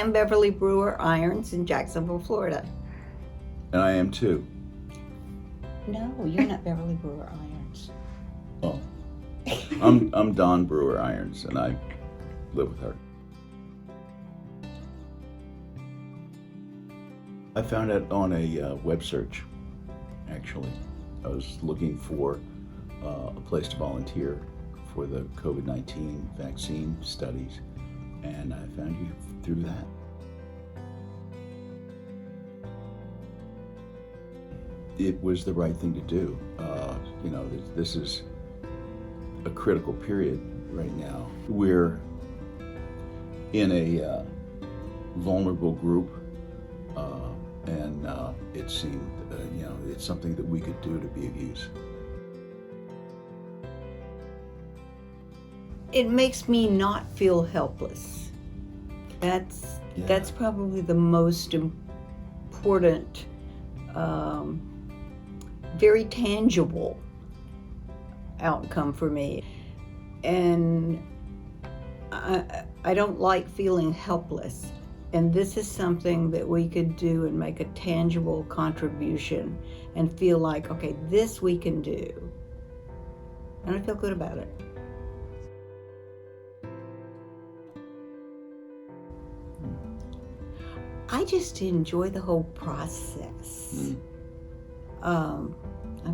am Beverly Brewer-Irons in Jacksonville, Florida. And I am too. No, you're not Beverly Brewer-Irons. Oh, I'm Don Brewer-Irons, and I live with her. I found it on a web search, actually. I was looking for a place to volunteer for the COVID-19 vaccine studies, and I found you through that. It was the right thing to do. This is a critical period right now. We're in a vulnerable group, and it seemed, it's something that we could do to be of use. It makes me not feel helpless. That's probably the most important, very tangible outcome for me. And I don't like feeling helpless. And this is something that we could do and make a tangible contribution and feel like, okay, this we can do. And I feel good about it. I just enjoy the whole process. I'm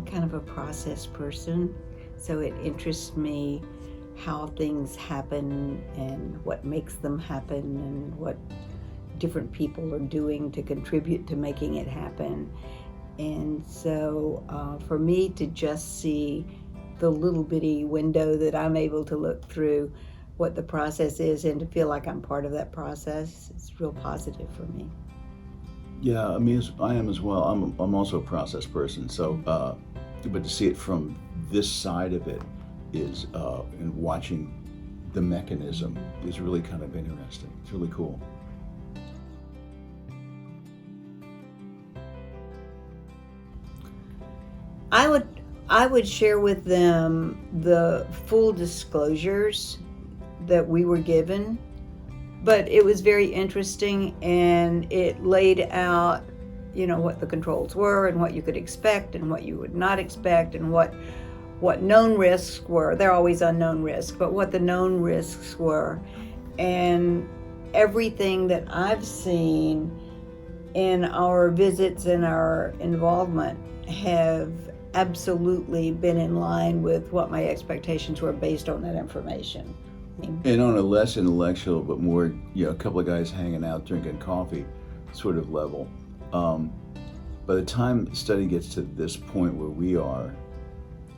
kind of a process person, so it interests me how things happen and what makes them happen and what different people are doing to contribute to making it happen. And so for me to just see the little bitty window that I'm able to look through what the process is and to feel like I'm part of that process, it's real positive for me. Yeah, I mean, I am as well. I'm also a process person. So, but to see it from this side of it is, and watching the mechanism is really kind of interesting. It's really cool. I would share with them the full disclosures that we were given, but it was very interesting, and it laid out, what the controls were and what you could expect and what you would not expect and what known risks were. They're always unknown risks, but what the known risks were. And everything that I've seen in our visits and our involvement have absolutely been in line with what my expectations were based on that information. And on a less intellectual, but more, a couple of guys hanging out, drinking coffee sort of level. By the time the study gets to this point where we are,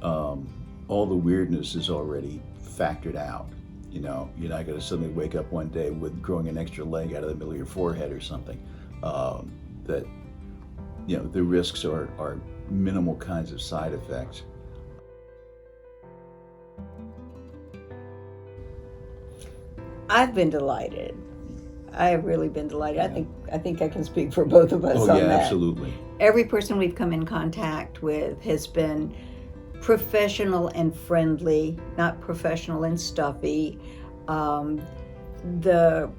all the weirdness is already factored out. You're not going to suddenly wake up one day with growing an extra leg out of the middle of your forehead or something. The risks are minimal kinds of side effects. I've been delighted. I have really been delighted. Yeah. I think I can speak for both of us on that. Oh yeah, absolutely. Every person we've come in contact with has been professional and friendly, not professional and stuffy. The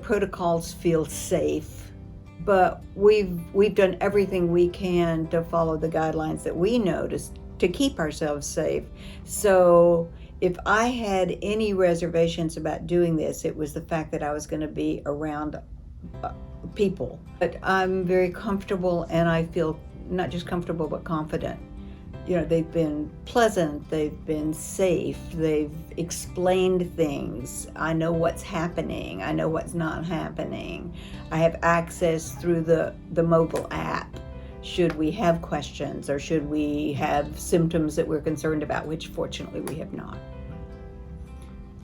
protocols feel safe, but we've done everything we can to follow the guidelines that we know to keep ourselves safe. So if I had any reservations about doing this, it was the fact that I was going to be around people. But I'm very comfortable, and I feel not just comfortable but confident. They've been pleasant, they've been safe, they've explained things. I know what's happening, I know what's not happening. I have access through the mobile app should we have questions or should we have symptoms that we're concerned about, which fortunately we have not.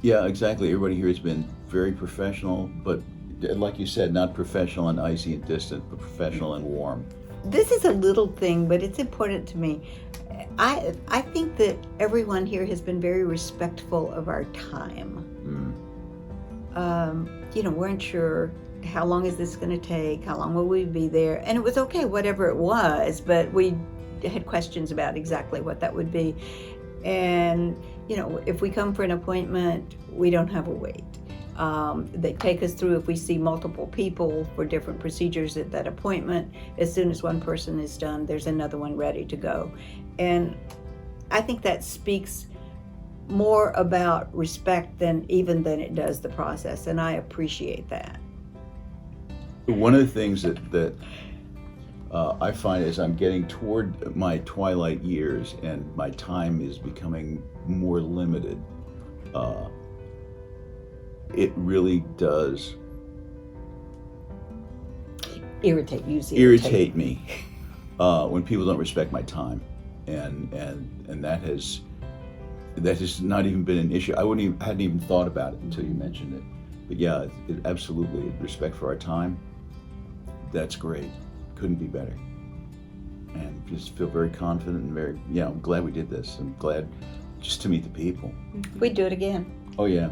Yeah, exactly. Everybody here has been very professional, but like you said, not professional and icy and distant, but professional and warm. This is a little thing, but it's important to me. I think that everyone here has been very respectful of our time. Weren't sure how long is this going to take, how long will we be there, and it was okay, whatever it was, but we had questions about exactly what that would be. And if we come for an appointment, we don't have a wait. They take us through if we see multiple people for different procedures at that appointment. As soon as one person is done, there's another one ready to go. And I think that speaks more about respect than it does the process, and I appreciate that. One of the things that I find as I'm getting toward my twilight years and my time is becoming more limited, it really does Irritate me when people don't respect my time, and that has not even been an issue. Hadn't even thought about it until you mentioned it. But yeah, absolutely, respect for our time. That's great. Couldn't be better. And just feel very confident and very, I'm glad we did this. I'm glad just to meet the people. We'd do it again. Oh yeah.